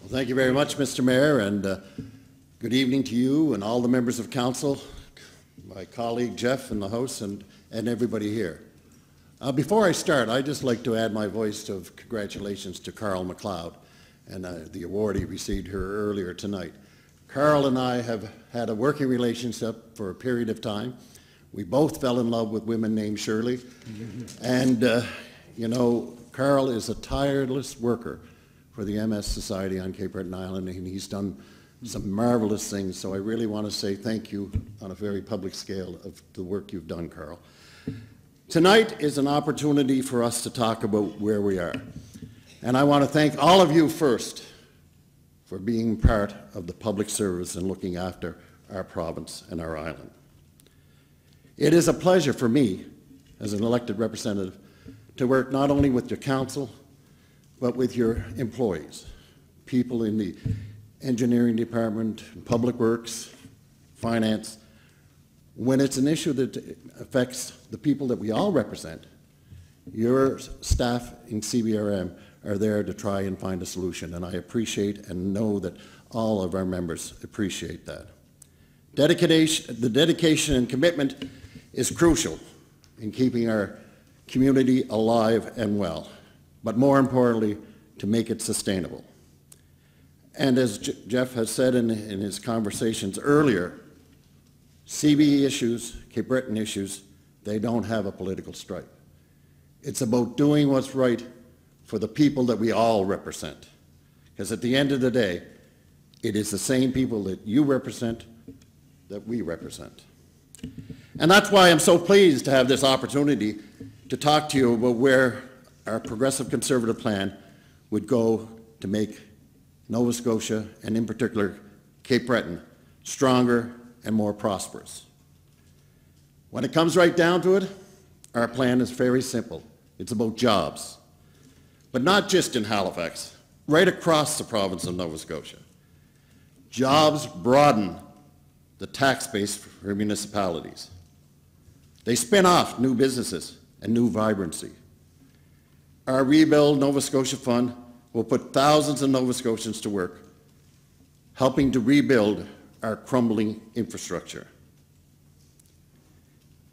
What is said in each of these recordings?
Well, thank you very much, Mr. Mayor, and good evening to you and all the members of council, my colleague Jeff in the House, and everybody here. Before I start, I'd just like to add my voice of congratulations to Carl MacLeod and the award he received here earlier tonight. Carl and I have had a working relationship for a period of time. We both fell in love with women named Shirley, and you know, Carl is a tireless worker for the MS Society on Cape Breton Island, and he's done some marvelous things, so I really want to say thank you on a very public scale of the work you've done, Carl. Tonight is an opportunity for us to talk about where we are, and I want to thank all of you first for being part of the public service and looking after our province and our island. It is a pleasure for me, as an elected representative, to work not only with your council, but with your employees, people in the engineering department, public works, finance. When it's an issue that affects the people that we all represent, your staff in CBRM are there to try and find a solution, and I appreciate and know that all of our members appreciate that. The dedication and commitment is crucial in keeping our community alive and well, but more importantly, to make it sustainable. And as Jeff has said in his conversations earlier, CBE issues, Cape Breton issues, they don't have a political stripe. It's about doing what's right for the people that we all represent. Because at the end of the day, it is the same people that you represent that we represent. And that's why I'm so pleased to have this opportunity to talk to you about where our progressive conservative plan would go to make Nova Scotia, and in particular Cape Breton, stronger and more prosperous. When it comes right down to it, our plan is very simple. It's about jobs, but not just in Halifax, right across the province of Nova Scotia. Jobs broaden the tax base for municipalities. They spin off new businesses and new vibrancy. Our Rebuild Nova Scotia Fund will put thousands of Nova Scotians to work, helping to rebuild our crumbling infrastructure.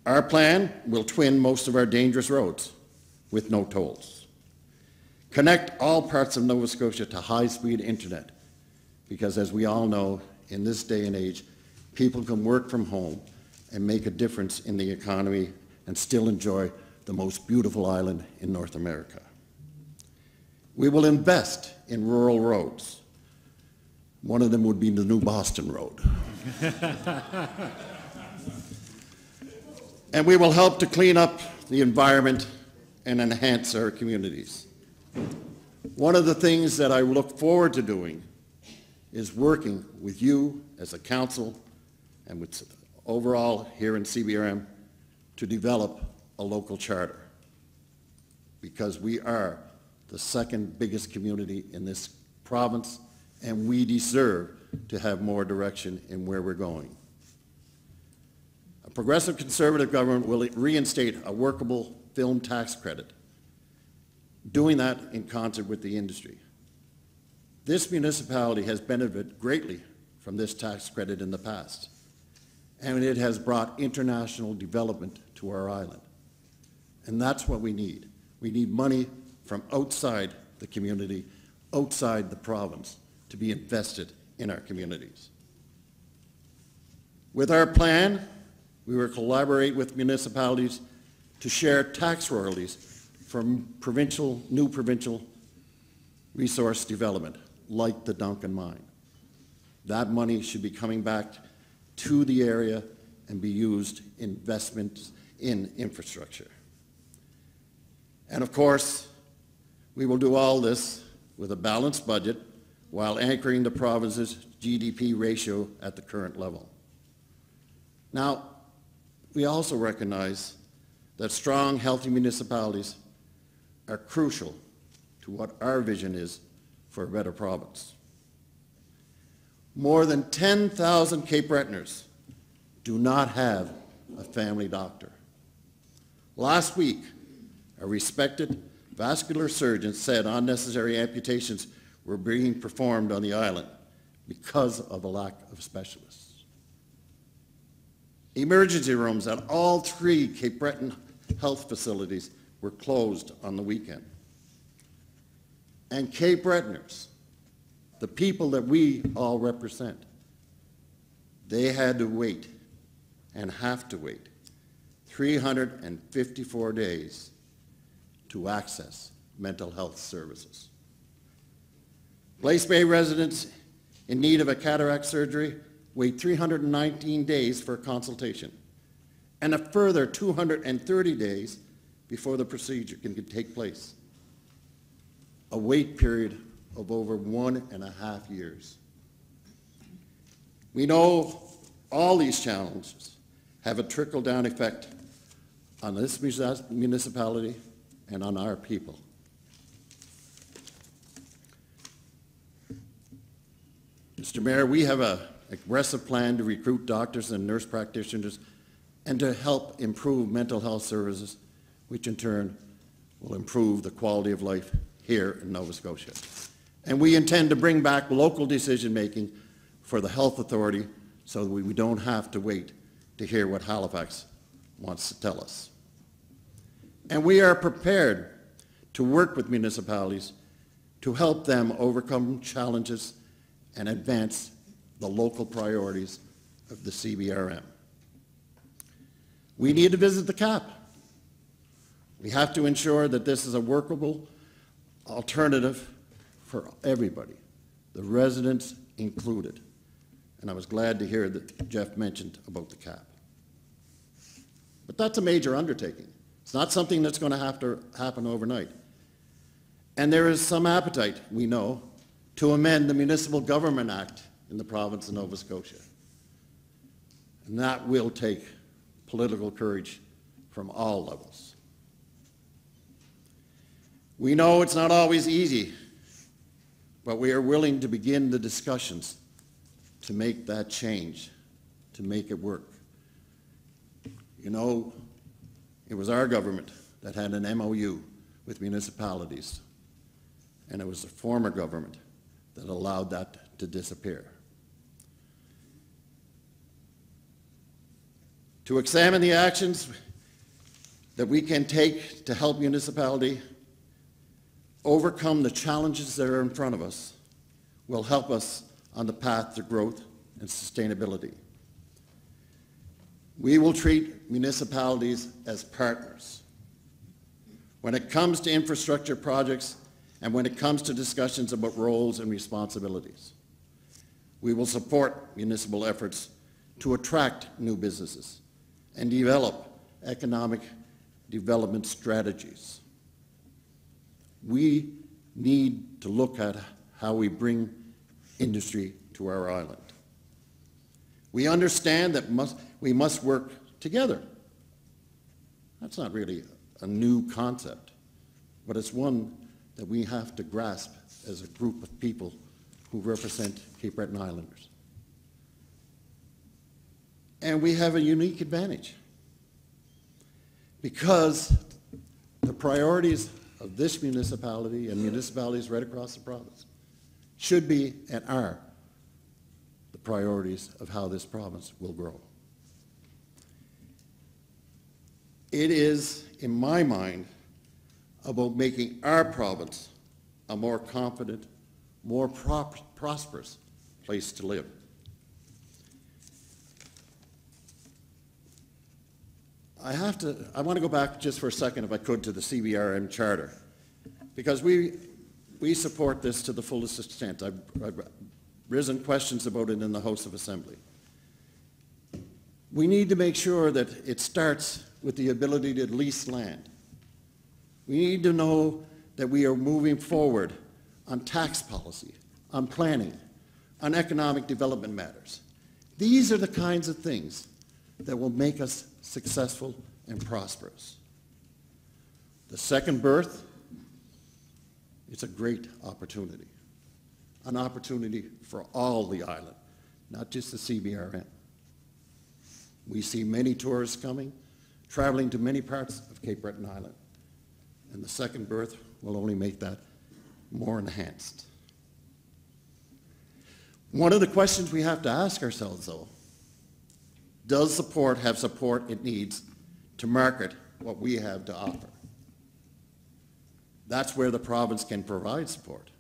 Our plan will twin most of our dangerous roads with no tolls. Connect all parts of Nova Scotia to high-speed internet, because as we all know, in this day and age, people can work from home and make a difference in the economy and still enjoy the most beautiful island in North America. We will invest in rural roads. One of them would be the new Boston Road. And we will help to clean up the environment and enhance our communities. One of the things that I look forward to doing is working with you as a council and with overall here in CBRM to develop a local charter, because we are the second biggest community in this province, and we deserve to have more direction in where we're going. A progressive conservative government will reinstate a workable film tax credit, doing that in concert with the industry. This municipality has benefited greatly from this tax credit in the past, and it has brought international development to our island. And that's what we need. We need money from outside the community, outside the province, to be invested in our communities. With our plan, we will collaborate with municipalities to share tax royalties from new provincial resource development, like the Duncan Mine. That money should be coming back to the area and be used in investments in infrastructure. And of course, we will do all this with a balanced budget while anchoring the province's GDP ratio at the current level. Now, we also recognize that strong, healthy municipalities are crucial to what our vision is for a better province. More than 10,000 Cape Bretoners do not have a family doctor. Last week, a respected vascular surgeon said unnecessary amputations were being performed on the island because of a lack of specialists. Emergency rooms at all 3 Cape Breton health facilities were closed on the weekend. And Cape Bretoners, the people that we all represent, they had to wait and have to wait 354 days to access mental health services. Place Bay residents in need of a cataract surgery wait 319 days for a consultation, and a further 230 days before the procedure can take place. A wait period of over 1.5 years. We know all these challenges have a trickle-down effect on this municipality and on our people. Mr. Mayor, we have an aggressive plan to recruit doctors and nurse practitioners and to help improve mental health services, which in turn will improve the quality of life here in Nova Scotia. And we intend to bring back local decision-making for the health authority so that we don't have to wait to hear what Halifax wants to tell us. And we are prepared to work with municipalities to help them overcome challenges and advance the local priorities of the CBRM. We need to visit the CAP. We have to ensure that this is a workable alternative for everybody, the residents included. And I was glad to hear that Jeff mentioned about the CAP. But that's a major undertaking. It's not something that's going to have to happen overnight. And there is some appetite, we know, to amend the Municipal Government Act in the province of Nova Scotia. And that will take political courage from all levels. We know it's not always easy, but we are willing to begin the discussions to make that change, to make it work. You know, it was our government that had an MOU with municipalities, and it was the former government that allowed that to disappear. To examine the actions that we can take to help municipality overcome the challenges that are in front of us will help us on the path to growth and sustainability. We will treat municipalities as partners. When it comes to infrastructure projects and when it comes to discussions about roles and responsibilities, we will support municipal efforts to attract new businesses and develop economic development strategies. We need to look at how we bring industry to our island. We understand that we must work together. That's not really a new concept, but it's one that we have to grasp as a group of people who represent Cape Breton Islanders. And we have a unique advantage because the priorities of this municipality and municipalities right across the province should be and are the priorities of how this province will grow. It is, in my mind, about making our province a more confident, more prosperous place to live. I want to go back just for a second, if I could, to the CBRM Charter, because we support this to the fullest extent. I've risen questions about it in the House of Assembly. We need to make sure that it starts with the ability to lease land. We need to know that we are moving forward on tax policy, on planning, on economic development matters. These are the kinds of things that will make us successful and prosperous. The second birth, it's a great opportunity. An opportunity for all the island, not just the CBRM. We see many tourists coming, traveling to many parts of Cape Breton Island, and the second birth will only make that more enhanced. One of the questions we have to ask ourselves, though, does the port have support it needs to market what we have to offer? That's where the province can provide support.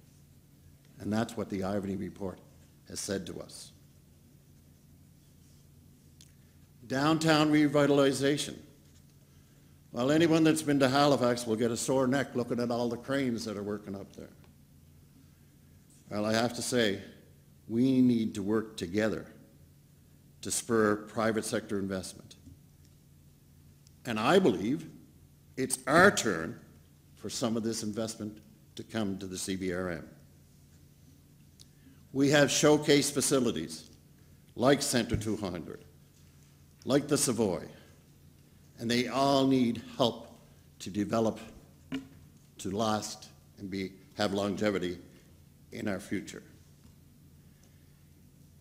And that's what the Alfie report has said to us. Downtown revitalization. Well, anyone that's been to Halifax will get a sore neck looking at all the cranes that are working up there. Well, I have to say, we need to work together to spur private sector investment. And I believe it's our turn for some of this investment to come to the CBRM. We have showcase facilities like Centre 200, like the Savoy, and they all need help to develop, to last, and have longevity in our future.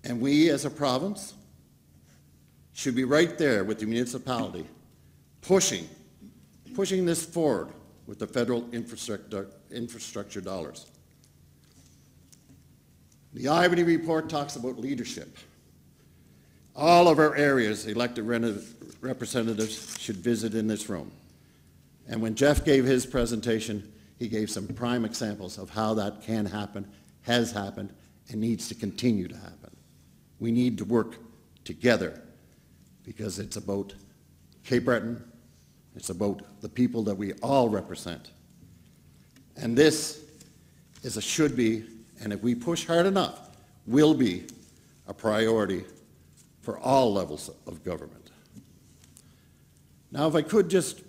And we as a province should be right there with the municipality, pushing this forward with the federal infrastructure dollars. The Alfie report talks about leadership. All of our areas, elected representatives should visit in this room. And when Jeff gave his presentation, he gave some prime examples of how that can happen, has happened, and needs to continue to happen. We need to work together because it's about Cape Breton, it's about the people that we all represent. And this is a should be, and if we push hard enough, will be a priority for all levels of government. Now, if I could just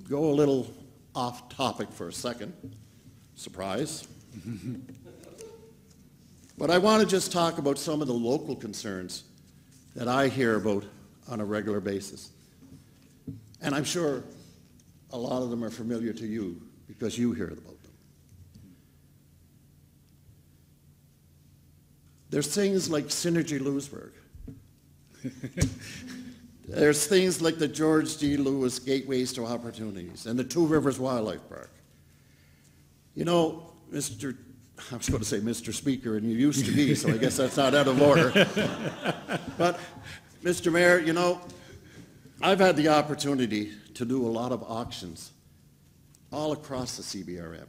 go a little off topic for a second, surprise. But I want to just talk about some of the local concerns that I hear about on a regular basis. And I'm sure a lot of them are familiar to you because you hear about them. There's things like Synergy Lewisburg. There's things like the George D. Lewis Gateways to Opportunities and the Two Rivers Wildlife Park. You know, I was going to say Mr. Speaker, and you used to be, so I guess that's not out of order. But, Mr. Mayor, you know, I've had the opportunity to do a lot of auctions all across the CBRM.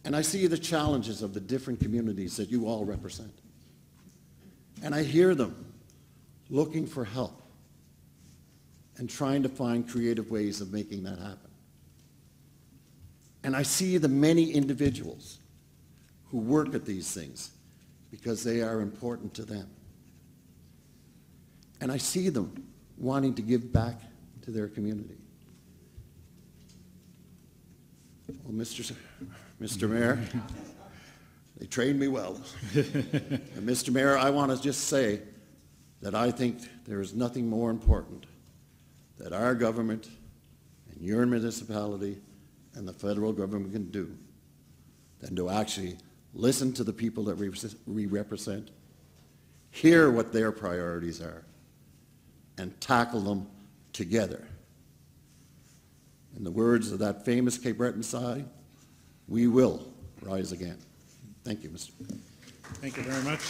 And I see the challenges of the different communities that you all represent. And I hear them looking for help and trying to find creative ways of making that happen. And I see the many individuals who work at these things because they are important to them. And I see them wanting to give back to their community. Well, Mr. Mayor, they trained me well. And Mr. Mayor, I want to just say that I think there is nothing more important that our government and your municipality and the federal government can do than to actually listen to the people that we represent, hear what their priorities are, and tackle them together. In the words of that famous Cape Breton song, we will rise again. Thank you, Mr. Thank you very much.